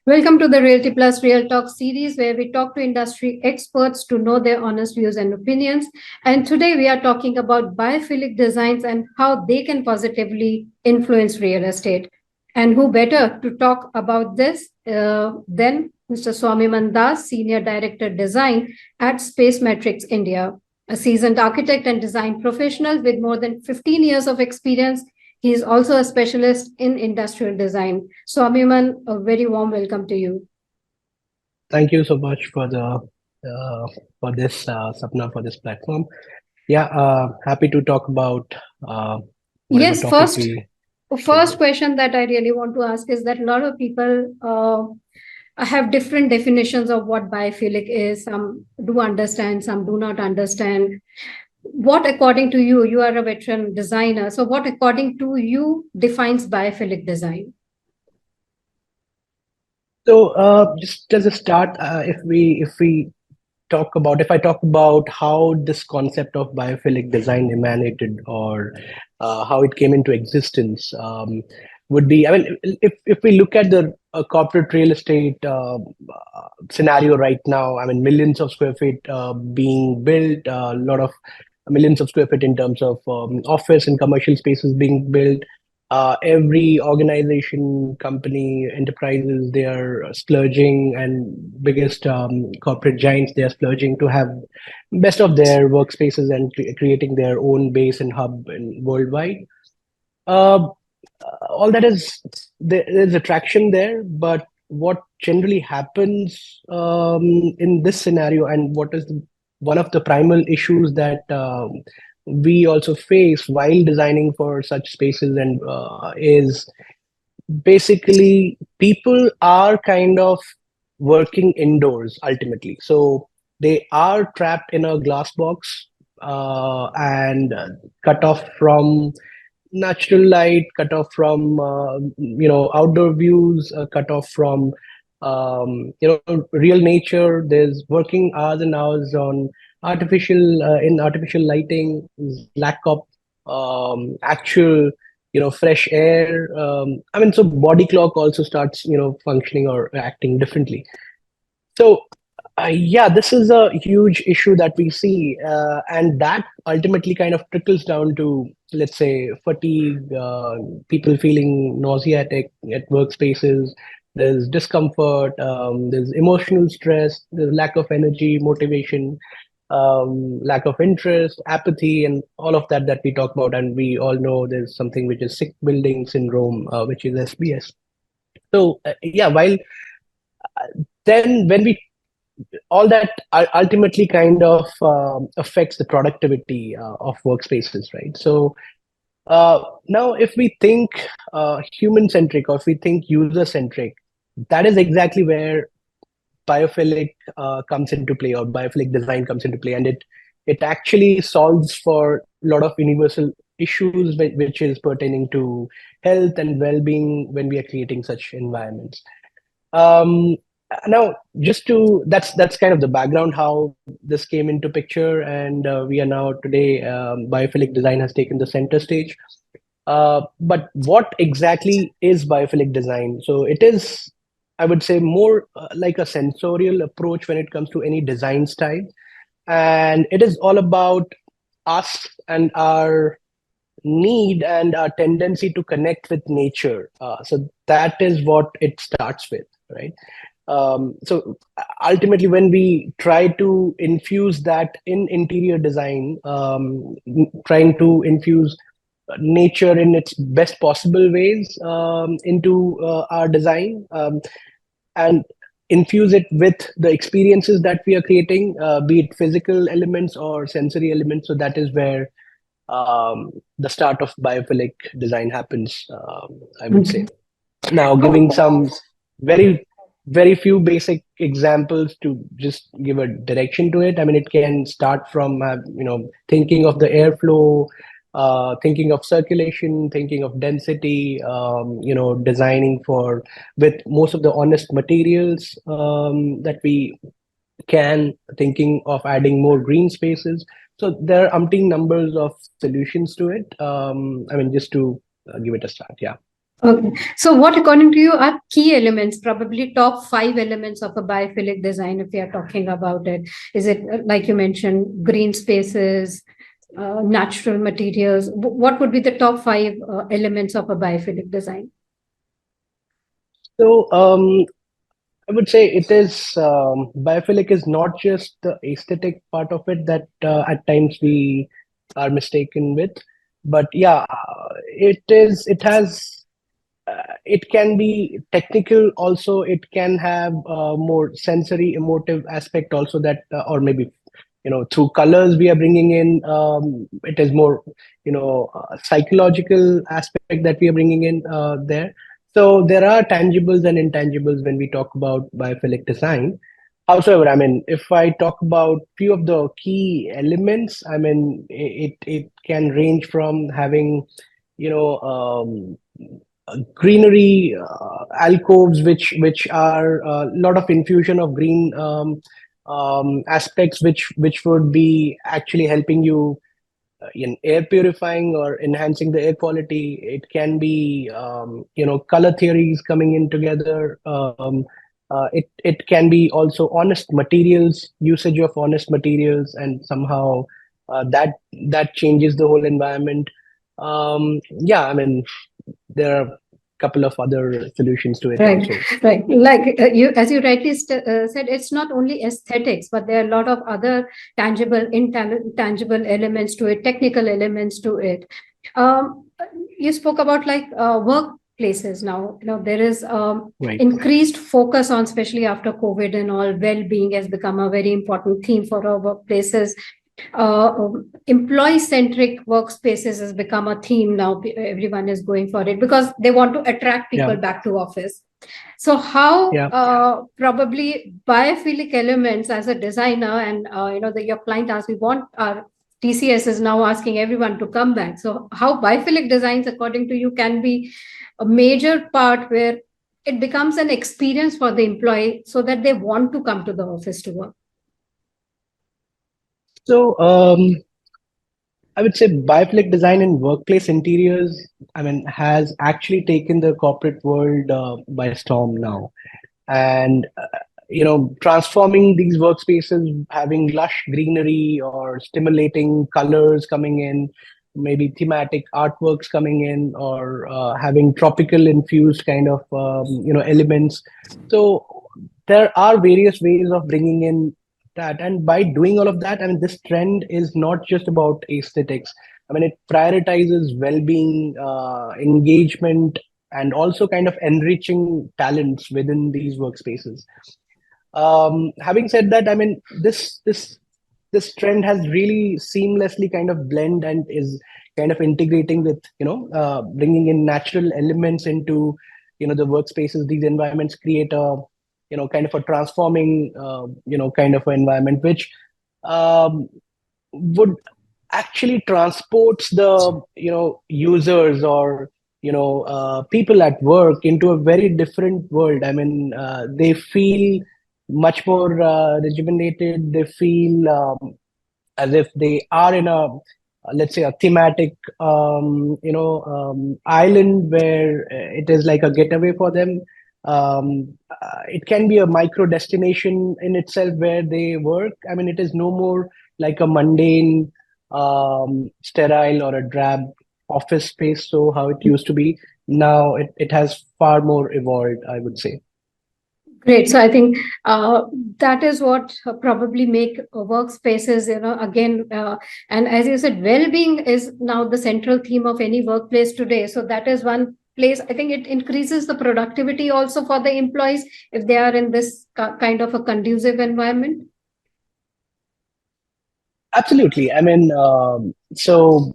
Welcome to the Realty Plus Real Talk series, where we talk to industry experts to know their honest views and opinions. And today we are talking about biophilic designs and how they can positively influence real estate. And who better to talk about this than Mr. Swaviman Das, Senior Director Design at Space Metrics India, a seasoned architect and design professional with more than 15 years of experience. He is also a specialist in industrial design. Swaviman, a very warm welcome to you. Thank you so much for this Sapna for this platform. Yeah, happy to talk about whatever Yes, topic first we choose. first question that I really want to ask is that a lot of people have different definitions of what biophilic is. Some do understand, some do not understand. What, according to you, you are a veteran designer, so what, according to you, defines biophilic design? So just as a start, if I talk about how this concept of biophilic design emanated or how it came into existence, would be, I mean, if we look at the corporate real estate scenario right now, I mean, millions of square feet being built, a lot of millions of square feet in terms of office and commercial spaces being built. Every organization, company, enterprises, they are splurging, and biggest corporate giants, they are splurging to have best of their workspaces and creating their own base and hub worldwide. Uh, all that is there's attraction there, but what generally happens in this scenario, and what is one of the primal issues that we also face while designing for such spaces and is basically people are kind of working indoors ultimately, so they are trapped in a glass box and cut off from natural light, cut off from outdoor views, cut off from real nature. There's working hours and hours on artificial lighting, lack of actual fresh air. I mean, so body clock also starts functioning or acting differently. So yeah, this is a huge issue that we see, and that ultimately kind of trickles down to, let's say, fatigue, people feeling nauseatic at workspaces. There's discomfort, there's emotional stress, there's lack of energy, motivation, lack of interest, apathy, and all of that we talk about. And we all know there's something which is sick building syndrome, which is SBS. So yeah, while then when we all that ultimately kind of affects the productivity of workspaces, right? So now if we think human centric, or if we think user centric, that is exactly where biophilic comes into play, or biophilic design comes into play, and it actually solves for a lot of universal issues which is pertaining to health and well-being when we are creating such environments. um, Now, just to that's kind of the background how this came into picture, and we are now today, biophilic design has taken the center stage. But what exactly is biophilic design? So it is, I would say, more like a sensorial approach when it comes to any design style, and it is all about us and our need and our tendency to connect with nature. So that is what it starts with, right? So ultimately, when we try to infuse that in interior design, trying to infuse nature in its best possible ways into our design, and infuse it with the experiences that we are creating, be it physical elements or sensory elements. So that is where the start of biophilic design happens, I would say. Now, giving some very, very few basic examples to just give a direction to it. I mean, it can start from, thinking of the airflow, thinking of circulation, thinking of density, designing for with most of the honest materials that we can, thinking of adding more green spaces. So there are umpteen numbers of solutions to it. I mean, just to give it a start. Yeah. Okay. So, what, according to you, are key elements, probably top five elements of a biophilic design, if we are talking about it? Is it, like you mentioned, green spaces, natural materials? What would be the top five elements of a biophilic design? So I would say it is biophilic is not just the aesthetic part of it that at times we are mistaken with, but yeah, it has it can be technical also. It can have more sensory emotive aspect also, that or maybe through colors we are bringing in, it is more psychological aspect that we are bringing in there. So there are tangibles and intangibles when we talk about biophilic design. However, I mean, if I talk about few of the key elements, I mean, it can range from having you know greenery alcoves, which are a lot of infusion of green aspects, which would be actually helping you in air purifying or enhancing the air quality. It can be color theories coming in together. It can be also honest materials, usage of honest materials, and somehow that changes the whole environment. Yeah, I mean, there are a couple of other solutions to it Right, also. right. Like you, as you rightly said, it's not only aesthetics, but there are a lot of other tangible, intangible elements to it, technical elements to it. Um, you spoke about like workplaces now. There is Right. increased focus on, especially after COVID and all, well-being has become a very important theme for our workplaces. Employee-centric workspaces has become a theme now. Everyone is going for it because they want to attract Yeah. people back to office. So how Yeah. probably biophilic elements as a designer, and your client asks, we want our TCS is now asking everyone to come back. So how biophilic designs, according to you, can be a major part where it becomes an experience for the employee so that they want to come to the office to work? So I would say biophilic design in workplace interiors, I mean, has actually taken the corporate world by storm now. And transforming these workspaces, having lush greenery or stimulating colors coming in, maybe thematic artworks coming in, or having tropical infused kind of elements. So there are various ways of bringing in that, and by doing all of that, I mean, this trend is not just about aesthetics. I mean, it prioritizes well-being, engagement, and also kind of enriching talents within these workspaces. Having said that, I mean, this trend has really seamlessly kind of blend and is kind of integrating with bringing in natural elements into the workspaces. These environments create a kind of a transforming kind of an environment, which um, would actually transports the users or people at work into a very different world. I mean, they feel much more rejuvenated. They feel as if they are in a let's say a thematic island where it is like a getaway for them. It can be a micro destination in itself where they work. I mean, it is no more like a mundane sterile or a drab office space, so how it used to be. Now it has far more evolved, I would say. Great. So I think that is what probably make workspaces, again, and as you said, well-being is now the central theme of any workplace today. So that is one place. I think it increases the productivity also for the employees if they are in this kind of a conducive environment. Absolutely. I mean, so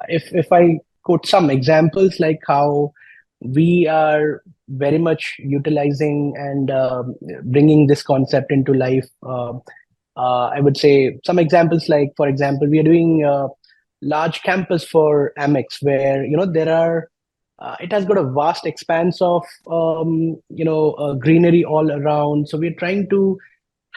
if I quote some examples like how we are very much utilizing and bringing this concept into life, I would say some examples like, for example, we are doing a large campus for Amex where there are. It has got a vast expanse of greenery all around. So we're trying to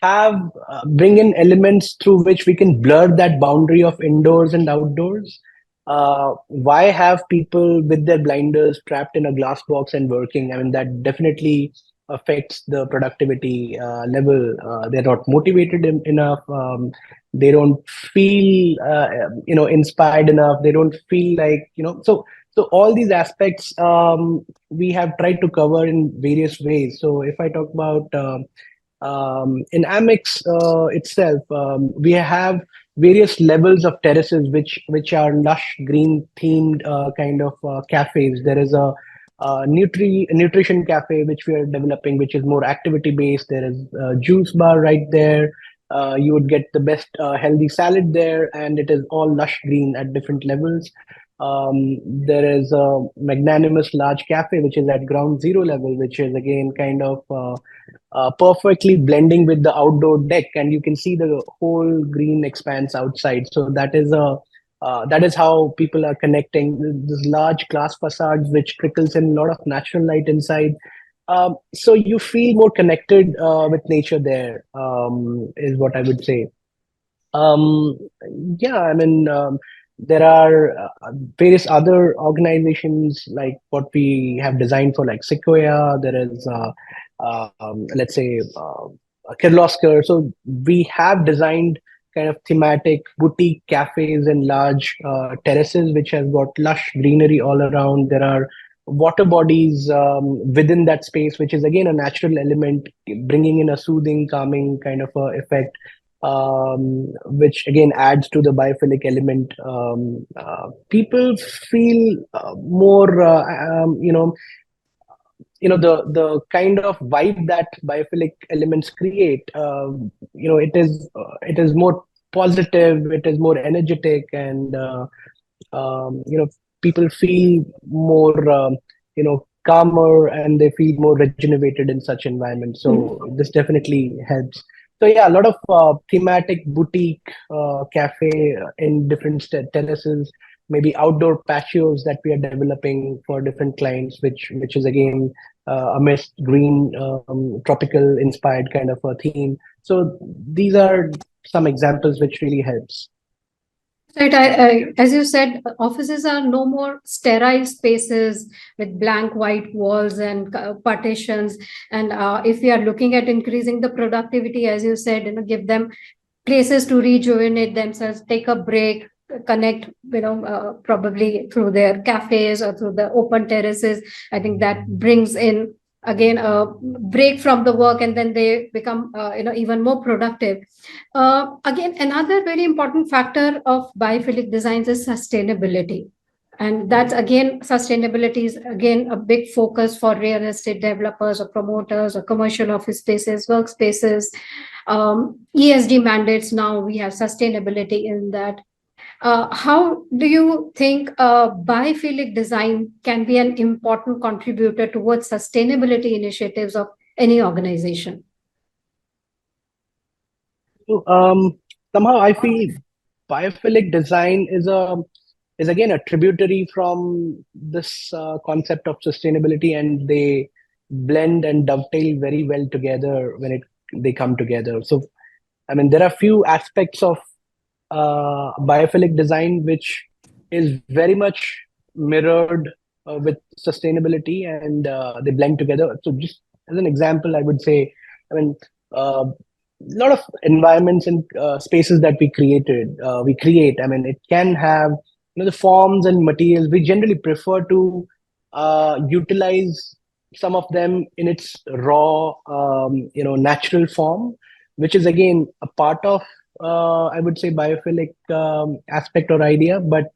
have bring in elements through which we can blur that boundary of indoors and outdoors. why have people with their blinders trapped in a glass box and working? I mean, that definitely affects the productivity level. They're not motivated enough. They don't feel, inspired enough. They don't feel like, so all these aspects we have tried to cover in various ways. So if I talk about in Amex itself, we have various levels of terraces, which are lush green themed kind of cafes. There is a nutrition cafe which we are developing, which is more activity based. There is a juice bar right there. You would get the best healthy salad there, and it is all lush green at different levels. There is a magnanimous large cafe which is at ground zero level, which is again kind of perfectly blending with the outdoor deck, and you can see the whole green expanse outside. So that is how people are connecting this large glass facades, which trickles in a lot of natural light inside. So you feel more connected with nature there, is what I would say. Um, yeah, I mean, there are various other organizations like what we have designed for, like Sequoia. There is, let's say, Kirloskar. So we have designed kind of thematic boutique cafes and large terraces, which have got lush greenery all around. There are water bodies within that space, which is again a natural element, bringing in a soothing, calming kind of effect, which again adds to the biophilic element. People feel more, the kind of vibe that biophilic elements create. It is more positive. It is more energetic, and people feel more, calmer, and they feel more regenerated in such environments. So this definitely helps. So yeah, a lot of thematic boutique cafe in different terraces, maybe outdoor patios that we are developing for different clients, which is again a mist green, tropical inspired kind of a theme. So these are some examples which really helps. Right. As you said, offices are no more sterile spaces with blank white walls and partitions. And if we are looking at increasing the productivity, as you said, give them places to rejuvenate themselves, take a break, connect, probably through their cafes or through the open terraces. I think that brings in again a break from the work, and then they become even more productive. Again, another very important factor of biophilic designs is sustainability. And that's again, sustainability is again a big focus for real estate developers or promoters or commercial office spaces, workspaces. ESG mandates, now we have sustainability in that. How do you think biophilic design can be an important contributor towards sustainability initiatives of any organization? So, somehow I feel biophilic design is again a tributary from this concept of sustainability, and they blend and dovetail very well together when it they come together. So I mean, there are few aspects of biophilic design which is very much mirrored with sustainability, and they blend together. So just as an example, I would say, I mean, a lot of environments and spaces that we create. I mean, it can have, the forms and materials. We generally prefer to utilize some of them in its raw, natural form, which is again a part of, I would say, biophilic aspect or idea. But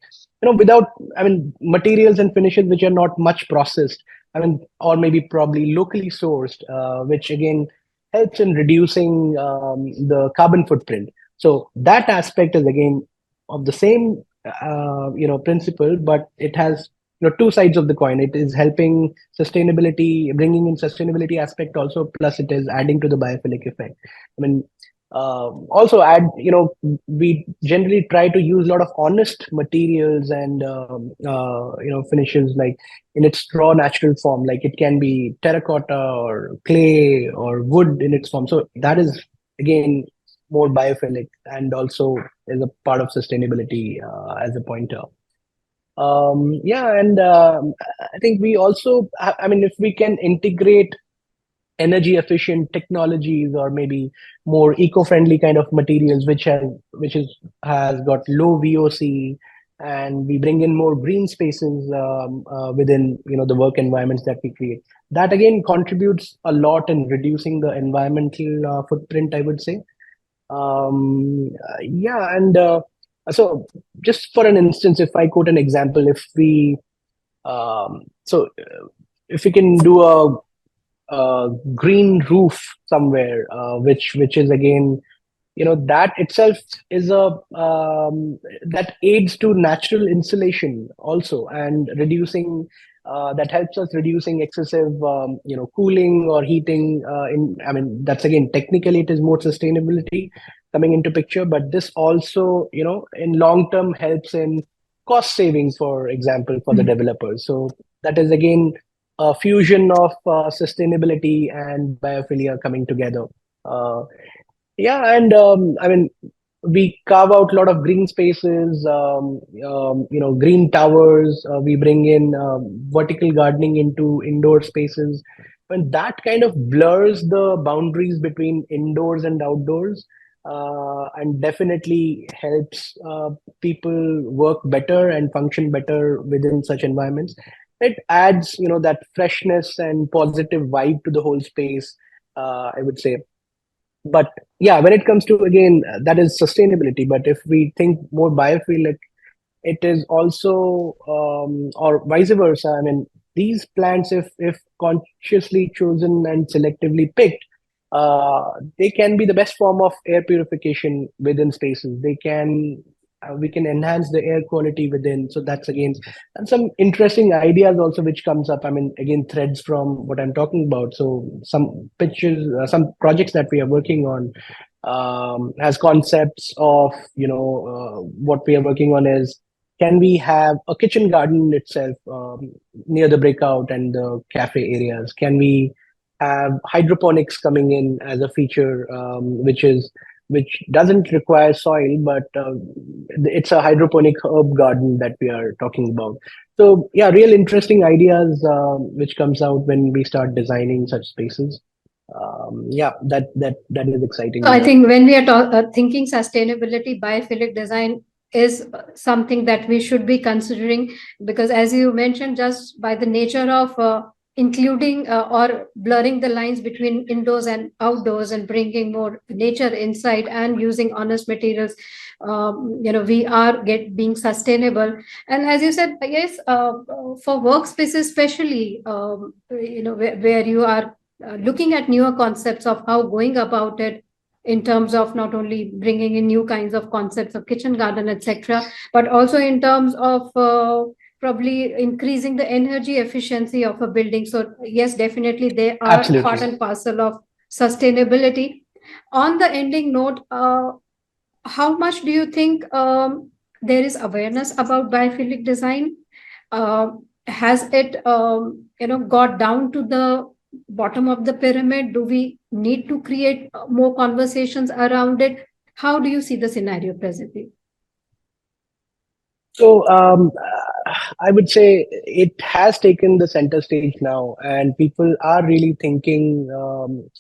without, I mean, materials and finishes which are not much processed. I mean, or maybe probably locally sourced, which again helps in reducing the carbon footprint. So that aspect is again of the same principle, but it has two sides of the coin. It is helping sustainability, bringing in sustainability aspect also, plus it is adding to the biophilic effect. I mean, also add, we generally try to use a lot of honest materials and finishes, like in its raw natural form, like it can be terracotta or clay or wood in its form. So that is again more biophilic, and also is a part of sustainability as a pointer. Yeah, and I think we also, I mean, if we can integrate energy efficient technologies or maybe more eco-friendly kind of materials which has got low VOC, and we bring in more green spaces within the work environments that we create, that again contributes a lot in reducing the environmental footprint, I would say. Yeah, and so just for an instance, if I quote an example, if we can do a green roof somewhere, which is again, that itself is a that aids to natural insulation also, and reducing that helps us reducing excessive cooling or heating in I mean, that's again, technically it is more sustainability coming into picture, but this also, in long term helps in cost savings, for example, for the developers. So that is again a fusion of sustainability and biophilia coming together. uh, yeah, and I mean, we carve out a lot of green spaces, green towers. We bring in vertical gardening into indoor spaces. When that kind of blurs the boundaries between indoors and outdoors, and definitely helps people work better and function better within such environments. It adds, that freshness and positive vibe to the whole space, I would say. But yeah, when it comes to, again, that is sustainability, but if we think more biofuel, it is also, or vice versa. I mean, these plants, if consciously chosen and selectively picked, they can be the best form of air purification within spaces. We can enhance the air quality within. So that's again, and some interesting ideas also which comes up. I mean, again, threads from what I'm talking about. So some pictures, some projects that we are working on has concepts of, what we are working on is, can we have a kitchen garden itself near the breakout and the cafe areas? Can we have hydroponics coming in as a feature, which doesn't require soil, but it's a hydroponic herb garden that we are talking about. So yeah, real interesting ideas which comes out when we start designing such spaces. Yeah, that is So exciting. I think when we are thinking sustainability, biophilic design is something that we should be considering, because as you mentioned, just by the nature of including or blurring the lines between indoors and outdoors and bringing more nature inside and using honest materials, we are being sustainable. And as you said, yes, for workspaces especially, where you are looking at newer concepts of how going about it, in terms of not only bringing in new kinds of concepts of kitchen garden, etc., but also in terms of probably increasing the energy efficiency of a building. So yes, definitely they are part Absolutely. and parcel of sustainability. On the ending note, how much do you think there is awareness about biophilic design? Uh, has it got down to the bottom of the pyramid? Do we need to create more conversations around it? How do you see the scenario presently? So I would say it has taken the center stage now, and people are really thinking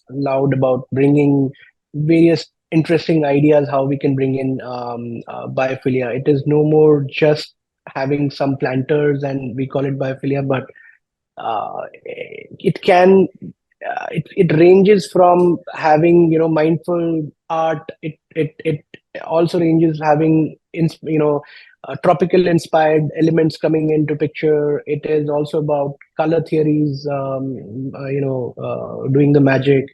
loud about bringing various interesting ideas how we can bring in biophilia. It is no more just having some planters and we call it biophilia, but it can it ranges from having, mindful art. It also ranges having tropical inspired elements coming into picture. It is also about color theories, doing the magic.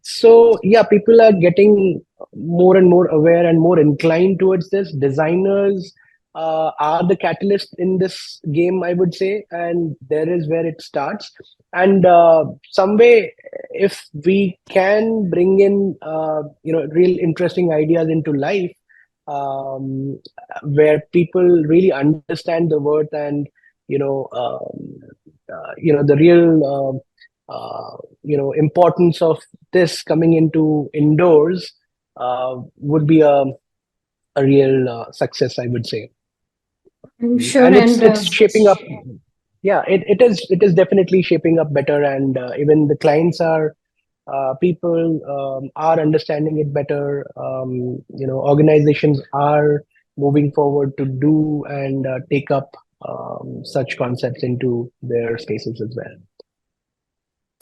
So yeah, people are getting more and more aware and more inclined towards this. Designers are the catalyst in this game, I would say, and there is where it starts. And some way, if we can bring in real interesting ideas into life, where people really understand the worth and the real importance of this coming into indoors, would be a real success, I would say. I'm sure. And And it's shaping up. Yeah, it is definitely shaping up better, and even the clients are people are understanding it better. Organizations are moving forward to do and take up such concepts into their spaces as well.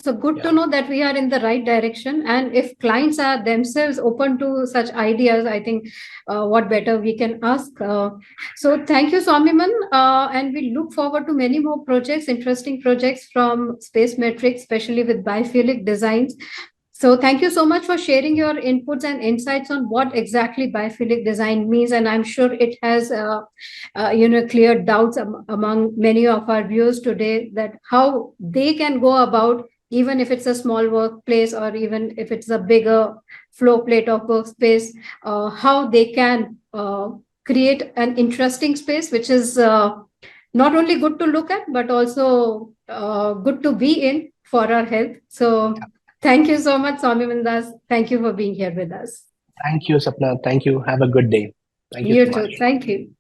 so good to Yeah. know that we are in the right direction. And if clients are themselves open to such ideas, I think what better we can ask. So thank you, Swamiman. And we look forward to many more projects, interesting projects from Space Metrics, especially with biophilic designs. So thank you so much for sharing your inputs and insights on what exactly biophilic design means. And I'm sure it has, cleared doubts among many of our viewers today that how they can go about, even if it's a small workplace or even if it's a bigger flow plate of workspace, how they can create an interesting space, which is not only good to look at, but also good to be in for our health. So thank you so much, Swami Mandas. Thank you for being here with us. Thank you, Sapna. Thank you. Have a good day. Thank you You so too. much. Thank you.